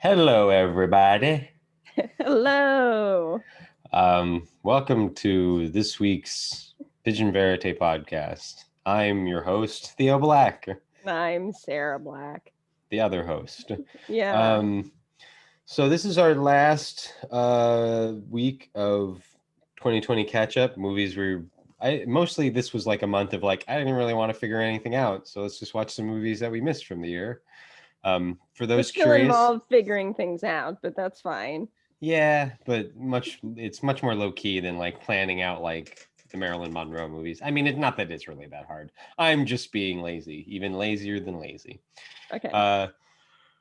Hello, everybody. Hello. Welcome to this week's Pigeon Verite Podcast. I'm your host, Theo Black, I'm Sarah Black. the other host. Yeah. Um, so this is our last week of 2020 catch-up movies. Mostly this was like a month of like I didn't really want to figure anything out, so let's just watch some movies that we missed from the year. For It those still curious. involved figuring things out, but that's fine. Yeah, but it's much more low key than like planning out like the Marilyn Monroe movies. I mean, it's not that it's really that hard. I'm just being lazy, even lazier than lazy. Okay. Uh,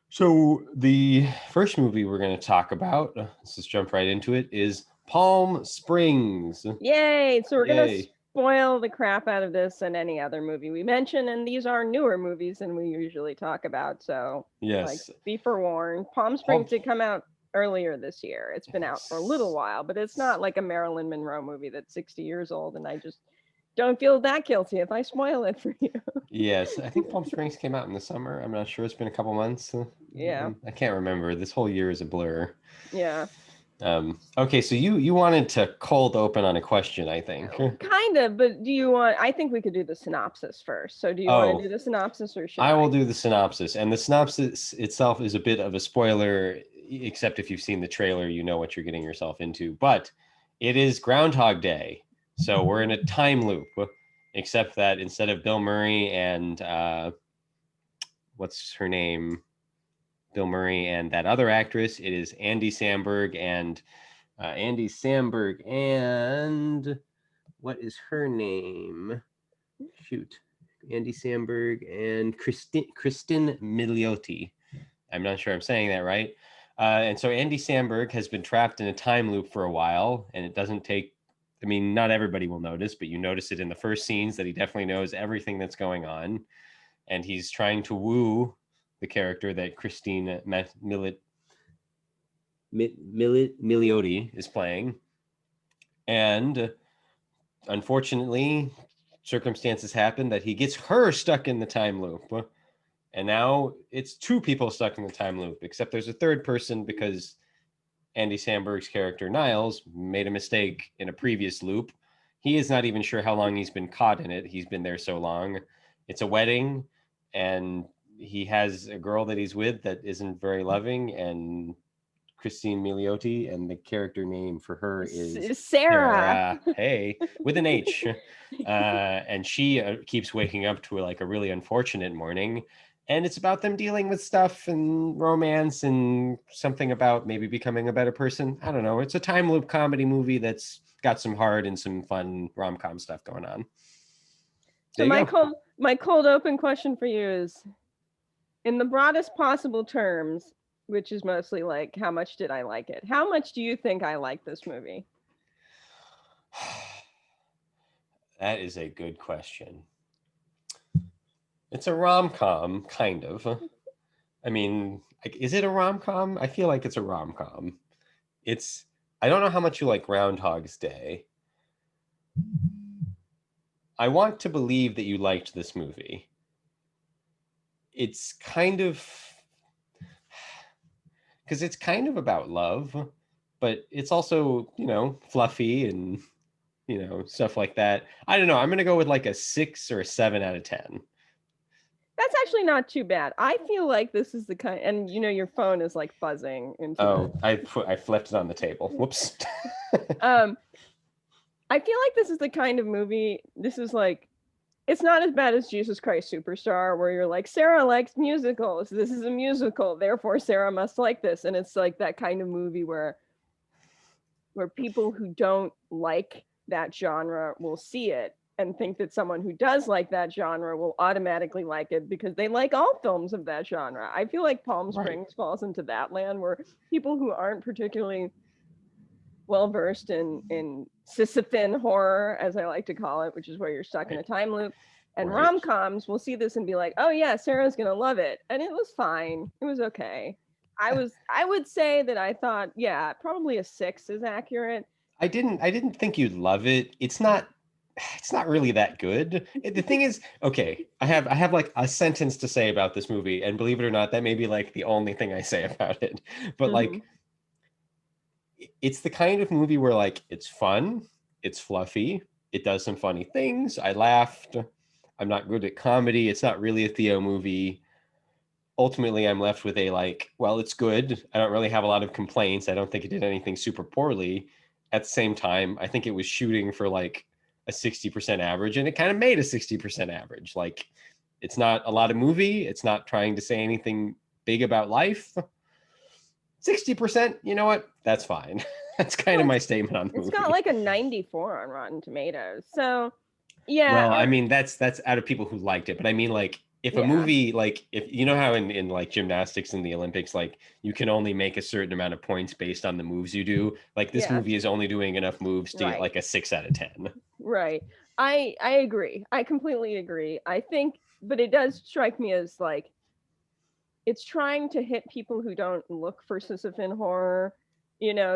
so the first movie we're going to talk about, let's just jump right into it, is Palm Springs. Yay. So we're going to Yay. spoil the crap out of this and any other movie we mention. And these are newer movies than we usually talk about. So, Yes. be forewarned. Palm Palm. Springs did come out earlier this year. It's been out for a little while, but it's not like a Marilyn Monroe movie that's 60 years old. And I just don't feel that guilty if I spoil it for you. Yes, I think Palm Springs came out in the summer. I'm not sure. It's been a couple months. Yeah. I can't remember. This whole year is a blur. Yeah. Okay, so you wanted to cold open on a question, I think. Kind of, but do you want? I think we could do the synopsis first. So, do you want to do the synopsis or should I I? will do the synopsis, and the synopsis itself is a bit of a spoiler, except if you've seen the trailer, you know what you're getting yourself into. But it is Groundhog Day, so we're in a time loop, except that instead of Bill Murray and what's her name? Bill Murray and that other actress, it is Andy Samberg and what is her name? Shoot. Andy Samberg and Cristin Milioti. I'm not sure I'm saying that right. And so Andy Samberg has been trapped in a time loop for a while, and it doesn't take, I mean, not everybody will notice, but you notice it in the first scenes that he definitely knows everything that's going on. And he's trying to woo the character that Cristin Milioti is playing. And unfortunately, circumstances happen that he gets her stuck in the time loop. And now it's two people stuck in the time loop, except there's a third person because Andy Samberg's character, Niles, made a mistake in a previous loop. He is not even sure how long he's been caught in it. He's been there so long. It's a wedding, and he has a girl that he's with that isn't very loving, and Cristin Milioti, and the character name for her is Sarah. Hey, with an H. And she keeps waking up to like a really unfortunate morning. And it's about them dealing with stuff and romance and something about maybe becoming a better person. I don't know. It's a time loop comedy movie that's got some hard and some fun rom-com stuff going on. So my cold open question for you is, in the broadest possible terms, which is mostly like, how much did I like it? How much do you think I like this movie? That is a good question. It's a rom-com, kind of. I mean, is it a rom-com? I feel like it's a rom-com. I don't know how much you like Groundhog's Day. I want to believe that you liked this movie. It's kind of, because it's kind of about love, but it's also, fluffy and, stuff like that. I don't know. I'm going to go with like a 6 or a 7 out of 10. That's actually not too bad. I feel like this is the kind, and your phone is like buzzing into. I flipped it on the table. Whoops. I feel like this is the kind of movie. This is like, it's not as bad as Jesus Christ Superstar, where you're like, Sarah likes musicals. This is a musical, therefore Sarah must like this. And it's like that kind of movie where people who don't like that genre will see it and think that someone who does like that genre will automatically like it because they like all films of that genre. I feel like Palm Springs falls into that land where people who aren't particularly well versed in Sisyphean horror, as I like to call it, which is where you're stuck in a time loop, and rom-coms will see this and be like, oh yeah, Sarah's gonna love it. And it was fine. It was okay. I would say that I thought, yeah, probably a 6 is accurate. I didn't think you'd love it. It's not it's not really that good. The thing is, okay, I have like a sentence to say about this movie, and believe it or not, that may be like the only thing I say about it. But Mhm. like, it's the kind of movie where like it's fun, it's fluffy, it does some funny things. I laughed. I'm not good at comedy. It's not really a Theo movie. Ultimately, I'm left with a like, well, it's good. I don't really have a lot of complaints. I don't think it did anything super poorly. At the same time, I think it was shooting for like a 60% average, and it kind of made a 60% average. Like, it's not a lot of movie. It's not trying to say anything big about life. 60%, you know what? That's fine. That's kind Well, of my statement on the it's got movie. like a 94 on Rotten Tomatoes. So, yeah, Well, I mean, that's out of people who liked it, but I mean, like, if a yeah, movie, like, if you know how in like gymnastics in the Olympics, like you can only make a certain amount of points based on the moves you do. Like this yeah, movie is only doing enough moves to get right, like a 6 out of 10. right. I agree. I completely agree. I think, but it does strike me as like it's trying to hit people who don't look for Sisyphean horror,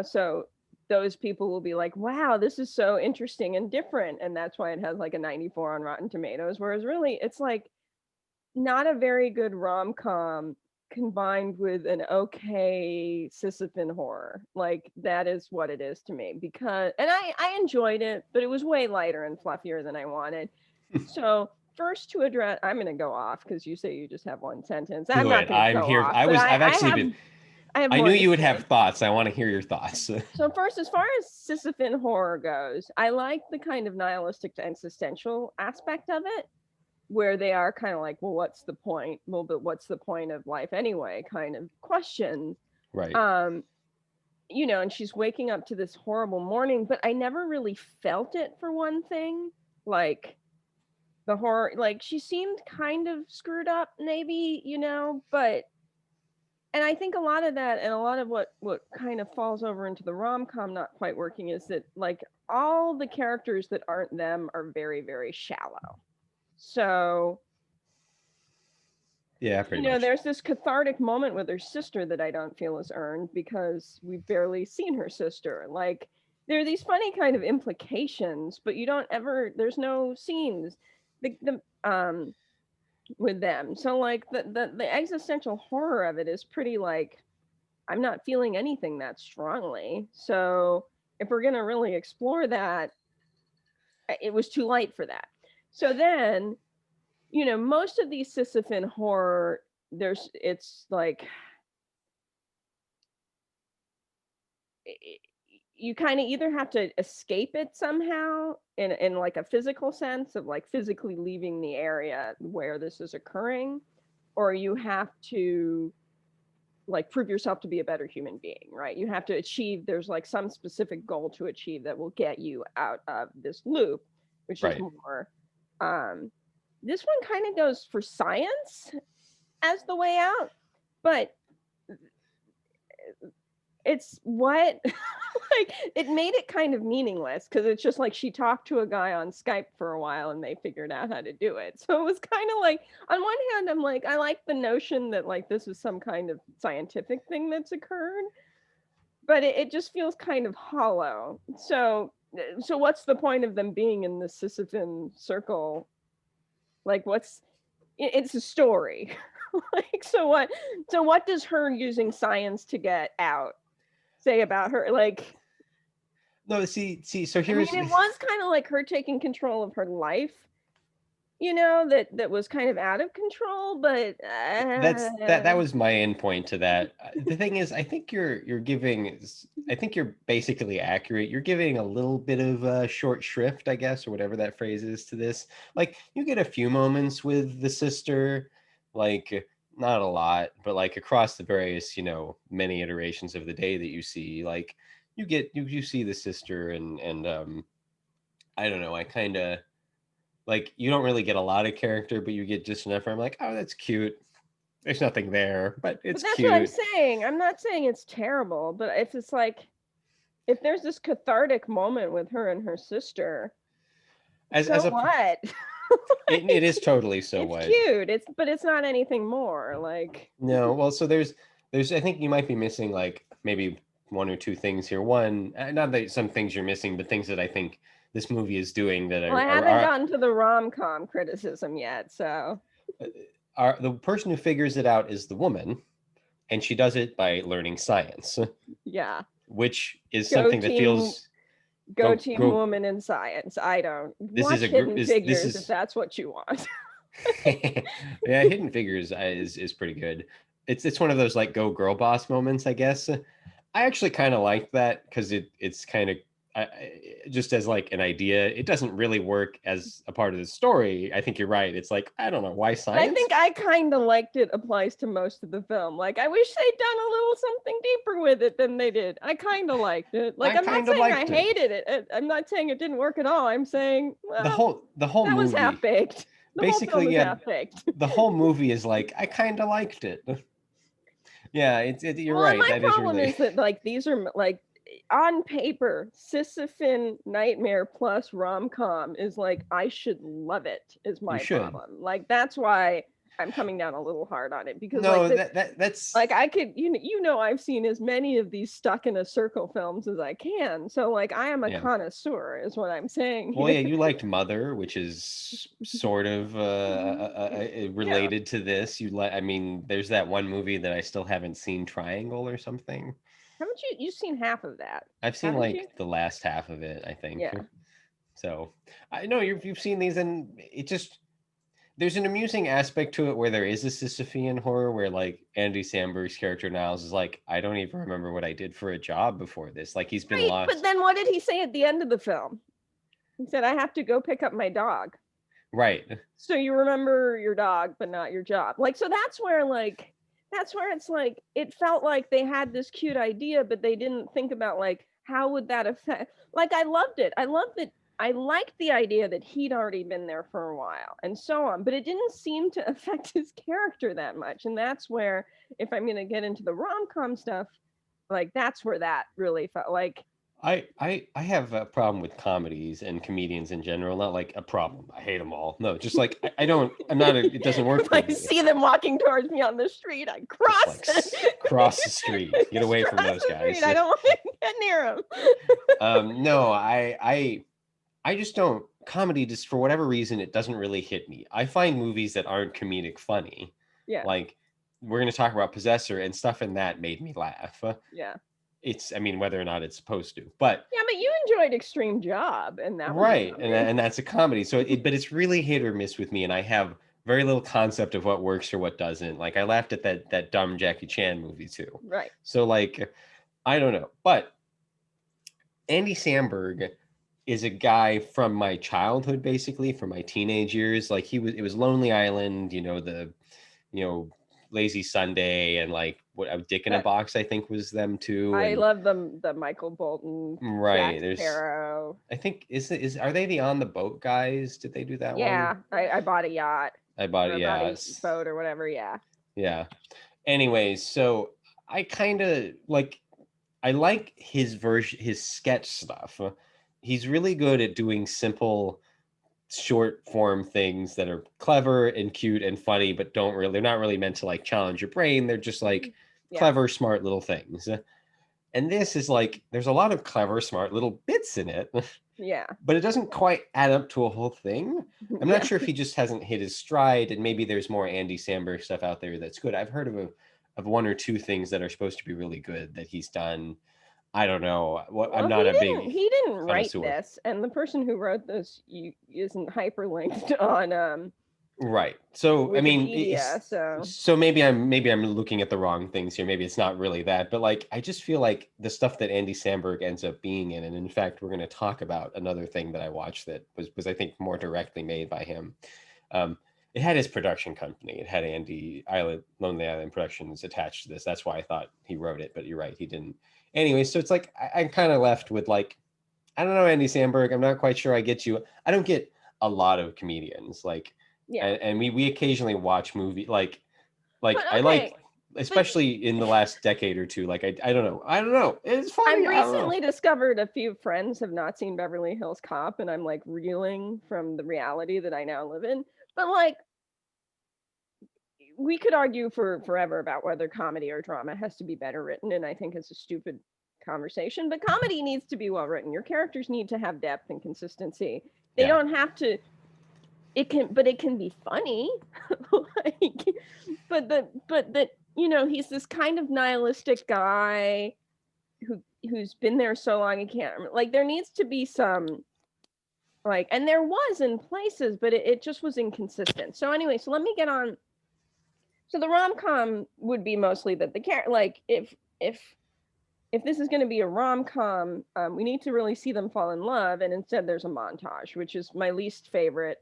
so those people will be like, wow, this is so interesting and different. And that's why it has like a 94 on Rotten Tomatoes. Whereas really, it's like not a very good rom-com combined with an okay Sisyphean horror. Like that is what it is to me because, and I enjoyed it, but it was way lighter and fluffier than I wanted. So first to address, I'm going to go off because you say you just have one sentence. I'm Do not it. going to I'm go here. off, but I've actually been, I have I more knew to you would say. have thoughts. I want to hear your thoughts. So first, as far as Sisyphean horror goes, I like the kind of nihilistic existential aspect of it, where they are kind of like, well, what's the point? Well, but what's the point of life anyway? Kind of questions. Right. Um, and she's waking up to this horrible morning, but I never really felt it for one thing. Like the horror, like she seemed kind of screwed up, maybe, but and I think a lot of that and a lot of what kind of falls over into the rom-com not quite working is that like all the characters that aren't them are very, very shallow. So, Yeah, pretty much. there's this cathartic moment with her sister that I don't feel is earned because we've barely seen her sister. Like, there are these funny kind of implications, but you don't ever, there's no scenes with them. So, like, the existential horror of it is pretty, like, I'm not feeling anything that strongly. So, if we're going to really explore that, it was too light for that. So then most of these Sisyphean horror, it's like you kind of either have to escape it somehow in like a physical sense of like physically leaving the area where this is occurring, or you have to like prove yourself to be a better human being, right? You have to achieve, there's like some specific goal to achieve that will get you out of this loop, which is Right. more this one kind of goes for science as the way out, but it's what like it made it kind of meaningless because it's just like she talked to a guy on Skype for a while and they figured out how to do it. So it was kind of like on one hand I'm like I like the notion that like this is some kind of scientific thing that's occurred, but it just feels kind of hollow. So what's the point of them being in the Sisyphean circle? Like it's a story. Like so what does her using science to get out say about her? Like, No, see. So I mean, here's it was kind of like her taking control of her life, that was kind of out of control, but that was my end point to that. The thing is, I think you're giving, I think you're basically accurate. You're giving a little bit of a short shrift, I guess, or whatever that phrase is to this. Like you get a few moments with the sister, like not a lot, but like across the various, many iterations of the day that you see, like you see the sister and I don't know, I kind of like you don't really get a lot of character, but you get just enough where I'm like, oh, that's cute. There's nothing there, but but it's that's what I'm cute. saying. I'm not saying it's terrible, but if it's like if there's this cathartic moment with her and her sister, As so as a what? it is totally so It's what. cute. But it's not anything more. Like, No, well, so there's I think you might be missing like maybe one or two things here. One, not that some things you're missing, but things that I think this movie is doing that Well, I haven't gotten to the rom-com criticism yet, so the person who figures it out is the woman, and she does it by learning science. Yeah. Which is something that feels go team woman in science. I don't watch Hidden Figures if that's what you want. Yeah, Hidden Figures is pretty good. It's one of those like go girl boss moments, I guess. I actually kind of like that because it's kind of just as like an idea. It doesn't really work as a part of the story. I think you're right. It's like, I don't know why science. I think I kind of liked it applies to most of the film. Like, I wish they'd done a little something deeper with it than they did. I kind of liked it. Like, I'm not saying I hated it. I'm not saying it didn't work at all. I'm saying, well, the whole that movie was half baked. Basically, yeah, the whole movie is like, I kind of liked it. Yeah, you're right. My problem is that like these are like on paper, Sisyphean Nightmare plus rom-com is like I should love it is my problem. Like that's why I'm coming down a little hard on it because that's like I could I've seen as many of these stuck in a circle films as I can. So like I am a connoisseur is what I'm saying. Well, yeah, you liked Mother, which is sort of related to this. I mean, there's that one movie that I still haven't seen, Triangle or something. Haven't you've seen half of that? I've seen the last half of it, I think. Yeah. So I know you've seen these, and it just there's an amusing aspect to it where there is a Sisyphean horror where like Andy Samberg's character Niles is like, I don't even remember what I did for a job before this. Like he's been lost. But then what did he say at the end of the film? He said, I have to go pick up my dog. Right. So you remember your dog, but not your job. Like, so that's where it's like, it felt like they had this cute idea, but they didn't think about like, how would that affect? Like, I loved it. I loved that. I liked the idea that he'd already been there for a while and so on, but it didn't seem to affect his character that much. And that's where, if I'm going to get into the rom-com stuff, like that's where that really felt like. I have a problem with comedies and comedians in general. Not like a problem. I hate them all. No, just like it doesn't work. If I see them walking towards me on the street, I cross the street. Get away from those guys. I don't want to get near them. No, I just don't. Comedy, just for whatever reason, it doesn't really hit me. I find movies that aren't comedic funny. Yeah. Like we're going to talk about Possessor and stuff in that made me laugh. Yeah. I mean, whether or not it's supposed to, but yeah, but you enjoyed Extreme Job, and that right, and that's a comedy. So, but it's really hit or miss with me, and I have very little concept of what works or what doesn't. Like, I laughed at that dumb Jackie Chan movie too. Right. So, like, I don't know, but Andy Samberg is a guy from my childhood, basically from my teenage years. Like, it was Lonely Island, Lazy Sunday, and like what a Dick in a Box, I think was them too. I love the Michael Bolton, right? Jack Sparrow. I think are they the On the Boat guys? Did they do that one? Yeah, I bought a yacht. I bought a boat or whatever. Yeah. Yeah. Anyways, so I kind of I like his sketch stuff. He's really good at doing simple short form things that are clever and cute and funny, but they're not really meant to like challenge your brain. They're just like clever, smart little things. And this is like, there's a lot of clever, smart little bits in it. Yeah. But it doesn't quite add up to a whole thing. I'm not sure if he just hasn't hit his stride, and maybe there's more Andy Samberg stuff out there that's good. I've heard of one or two things that are supposed to be really good that he's done. I don't know. I'm not a big. He didn't write this, and the person who wrote this isn't hyperlinked on. Right. So Wikipedia, I mean, so maybe I'm looking at the wrong things here. Maybe it's not really that, but like I just feel like the stuff that Andy Samberg ends up being in, and in fact, we're going to talk about another thing that I watched that was I think more directly made by him. It had his production company. It had Lonely Island Productions attached to this. That's why I thought he wrote it, but you're right, he didn't. Anyway, so it's like I'm kind of left with like, I don't know, Andy Samberg. I'm not quite sure I get you. I don't get a lot of comedians and we occasionally watch movie like I like, especially in the last decade or two. Like I don't know. It's funny. I recently discovered a few friends have not seen Beverly Hills Cop, and I'm like reeling from the reality that I now live in. But like, we could argue for forever about whether comedy or drama has to be better written, and I think it's a stupid conversation, but comedy needs to be well written. Your characters need to have depth and consistency. They Yeah. don't have to, it can be funny. Like, but you know, he's this kind of nihilistic guy who's been there so long he can't remember. Like, there needs to be some, like, and there was in places, but it just was inconsistent. So anyway, so let me get on. So the rom-com would be mostly that the character, like, if this is going to be a rom-com, we need to really see them fall in love, and instead there's a montage, which is my least favorite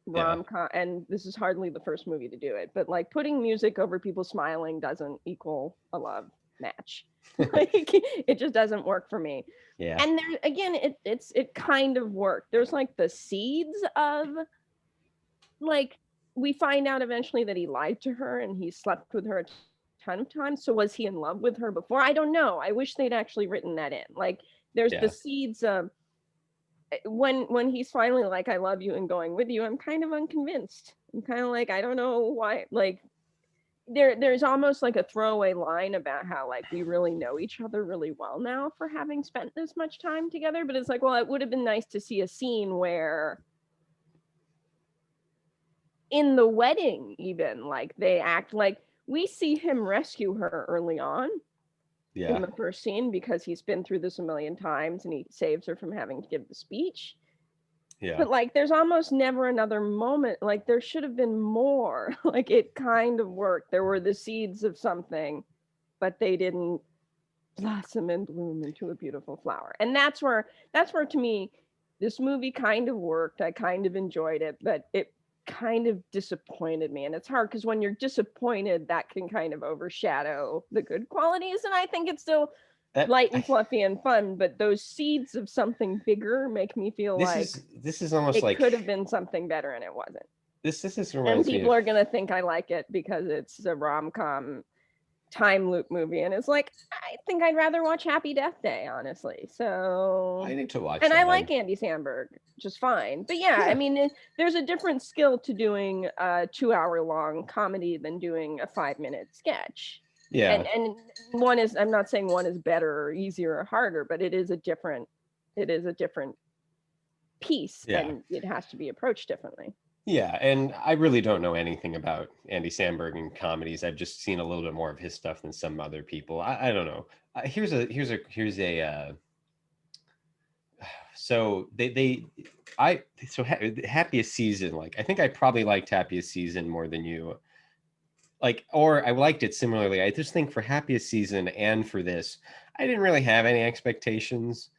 rom-com, and this is hardly the first movie to do it, but like putting music over people smiling doesn't equal a love match. Like, it just doesn't work for me. Yeah. And there again, it kind of worked. There's like the seeds of, like, we find out eventually that he lied to her and he slept with her a ton of times. So was he in love with her before? I don't know. I wish they'd actually written that in. Like, there's the seeds of when he's finally like, I love you and going with you, I'm kind of unconvinced. I'm kind of like, I don't know why. Like, there's almost like a throwaway line about how, like, we really know each other really well now for having spent this much time together. But it's like, well, it would have been nice to see a scene where in the wedding, even, like, they act like we see him rescue her early on in the first scene because he's been through this a million times and he saves her from having to give the speech. Yeah. But like, there's almost never another moment. Like, there should have been more. Like, it kind of worked. There were the seeds of something, but they didn't blossom and bloom into a beautiful flower. And that's where to me, this movie kind of worked. I kind of enjoyed it, but it kind of disappointed me. And it's hard because when you're disappointed, that can kind of overshadow the good qualities. And I think it's still light and fluffy and fun, but those seeds of something bigger make me feel this is almost like it could have been something better and it wasn't. This is and people are gonna think I like it because it's a rom-com time loop movie, and it's like, I think I'd rather watch Happy Death Day, honestly. So I need to watch and that. I like Andy Samberg just fine, but yeah. I mean, there's a different skill to doing a 2-hour long comedy than doing a 5-minute sketch. Yeah. And one is, I'm not saying one is better or easier or harder, but it is a different piece, and it has to be approached differently. Yeah, and I really don't know anything about Andy Samberg and comedies. I've just seen a little bit more of his stuff than some other people. I don't know. Here's a so Happiest Season, like, I think I probably liked Happiest Season more than you. Like, or I liked it similarly. I just think for Happiest Season and for this, I didn't really have any expectations.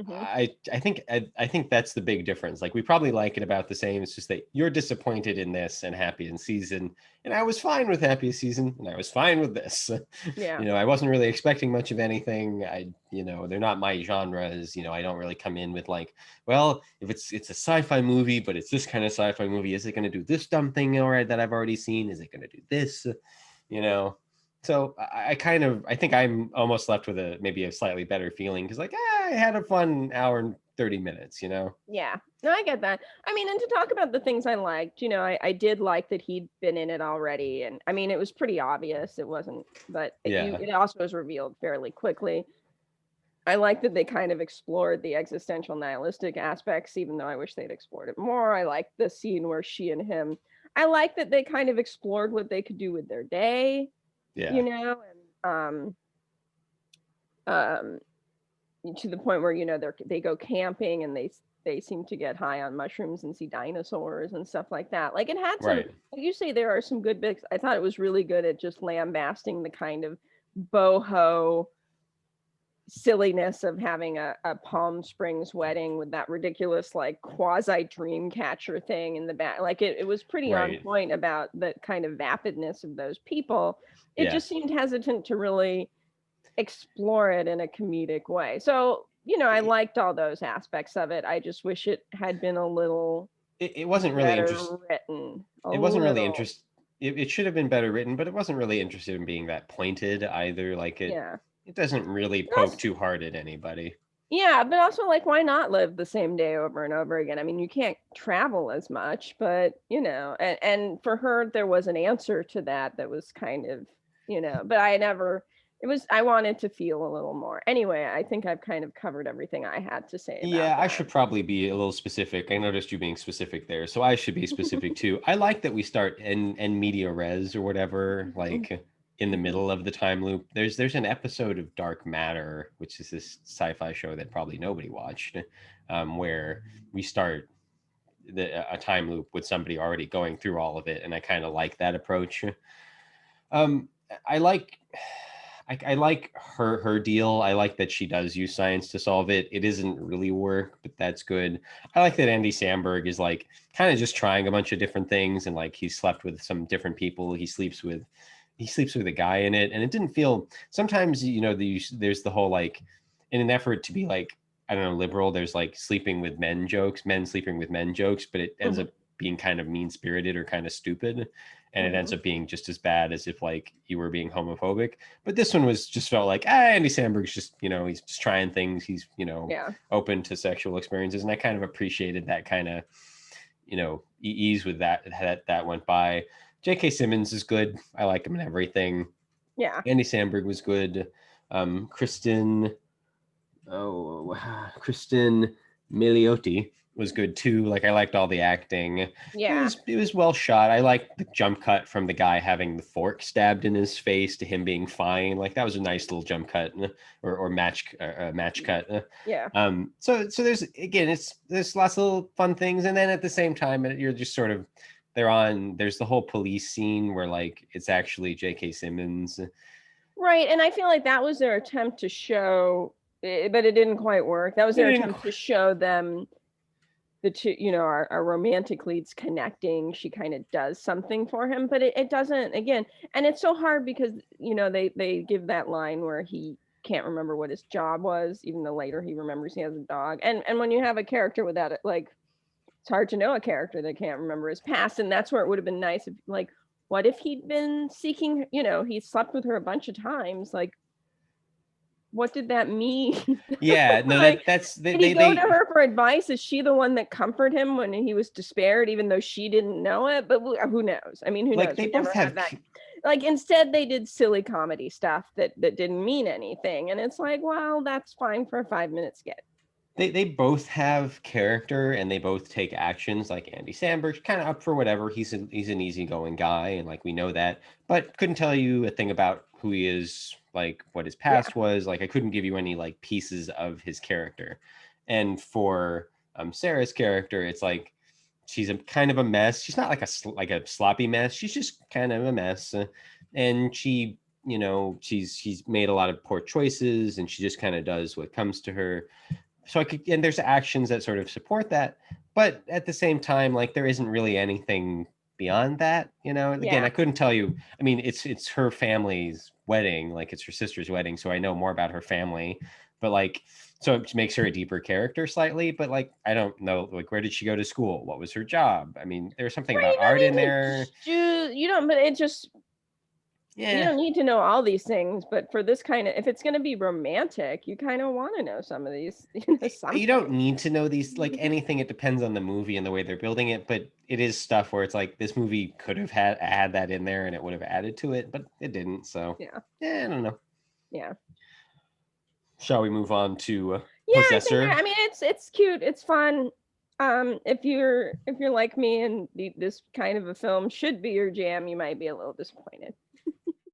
I think that's the big difference. Like, we probably like it about the same. It's just that you're disappointed in this and Happiest Season, and I was fine with Happiest Season, and I was fine with this. Yeah. I wasn't really expecting much of anything. They're not my genres. I don't really come in with like, well, if it's a sci-fi movie, but it's this kind of sci-fi movie, is it going to do this dumb thing that I've already seen? Is it going to do this? So I think I'm almost left with maybe a slightly better feeling because, like, I had a fun hour and 30 minutes, Yeah, no, I get that. I mean, and to talk about the things I liked, I did like that he'd been in it already. And I mean, it was pretty obvious. It wasn't, but it also was revealed fairly quickly. I like that they kind of explored the existential nihilistic aspects, even though I wish they'd explored it more. I like the scene where she and him, I like that they kind of explored what they could do with their day. Yeah. And to the point where they go camping and they seem to get high on mushrooms and see dinosaurs and stuff like that. Like, it had some, like you say, there are some good bits. I thought it was really good at just lambasting the kind of boho silliness of having a Palm Springs wedding with that ridiculous, like, quasi dream catcher thing in the back. Like, it was pretty on point about the kind of vapidness of those people. It just seemed hesitant to really explore it in a comedic way. So, I liked all those aspects of it. I just wish it had been a little it wasn't really written. It wasn't really interesting. It should have been better written, but it wasn't really interested in being that pointed either. Like, it doesn't really poke too hard at anybody. Yeah, but also, like, why not live the same day over and over again? I mean, you can't travel as much, but and for her, there was an answer to that was kind of, but I never, I wanted to feel a little more. Anyway, I think I've kind of covered everything I had to say about Yeah, I that. should probably be a little specific. I noticed you being specific there, so I should be specific too. I like that we start in media res or whatever, like in the middle of the time loop. There's an episode of Dark Matter, which is this sci-fi show that probably nobody watched, where we start a time loop with somebody already going through all of it, and I kind of like that approach. Um, I like I like her deal. I like that she does use science to solve it. It isn't really work, but that's good. I like that Andy Samberg is like kind of just trying a bunch of different things, and like he slept with some different people. He sleeps with a guy in it, and it didn't feel. Sometimes there's the whole like in an effort to be like I don't know liberal. There's like sleeping with men sleeping with men jokes, but it ends up being kind of mean spirited or kind of stupid. And it ends up being just as bad as if like you were being homophobic. But this one was just felt like, Andy Samberg's just, he's just trying things. He's, open to sexual experiences. And I kind of appreciated that kind of, ease with that went by. J.K. Simmons is good. I like him in everything. Yeah. Andy Samberg was good. Cristin Milioti was good too. Like I liked all the acting. Yeah. It was well shot. I liked the jump cut from the guy having the fork stabbed in his face to him being fine. Like that was a nice little jump cut or match cut. Yeah. So there's there's lots of little fun things, and then at the same time you're just sort of there's the whole police scene where like it's actually J.K. Simmons. Right, and I feel like that was their attempt to show, but it didn't quite work. That was their attempt to show them the two, our romantic leads connecting. She kind of does something for him, but it doesn't, again, and it's so hard because, they give that line where he can't remember what his job was, even though later he remembers he has a dog. And when you have a character without it, like, it's hard to know a character that can't remember his past, and that's where it would have been nice if, like, what if he'd been seeking, he slept with her a bunch of times, like, what did that mean? Yeah, no, like, did he go to her for advice? Is she the one that comforted him when he was despaired, even though she didn't know it? But who knows? I mean, who knows? They both have that. Like, instead they did silly comedy stuff that didn't mean anything, and it's like, well, that's fine for a 5-minute skit. They both have character and they both take actions. Like Andy Samberg's kind of up for whatever. He's an easygoing guy, and like we know that, but couldn't tell you a thing about who he is, like what his past was. Like I couldn't give you any like pieces of his character. And for Sarah's character, it's like she's a kind of a mess. She's not like a sloppy mess. She's just kind of a mess, and she she's made a lot of poor choices, and she just kind of does what comes to her. So and there's actions that sort of support that, but at the same time, like there isn't really anything beyond that, Again, I couldn't tell you. I mean, it's her family's wedding, like it's her sister's wedding, so I know more about her family, but like, so it makes her a deeper character slightly. But like, I don't know, like, where did she go to school? What was her job? I mean, there's something about art in there. But it just. Yeah. You don't need to know all these things, but for this kind of, if it's going to be romantic, you kind of want to know some of these. You don't need to know these, like anything. It depends on the movie and the way they're building it, but it is stuff where it's like this movie could have had that in there and it would have added to it, but it didn't. So yeah, I don't know. Yeah. Shall we move on to Possessor? I mean, it's cute, it's fun. If you're like me and this kind of a film should be your jam, you might be a little disappointed.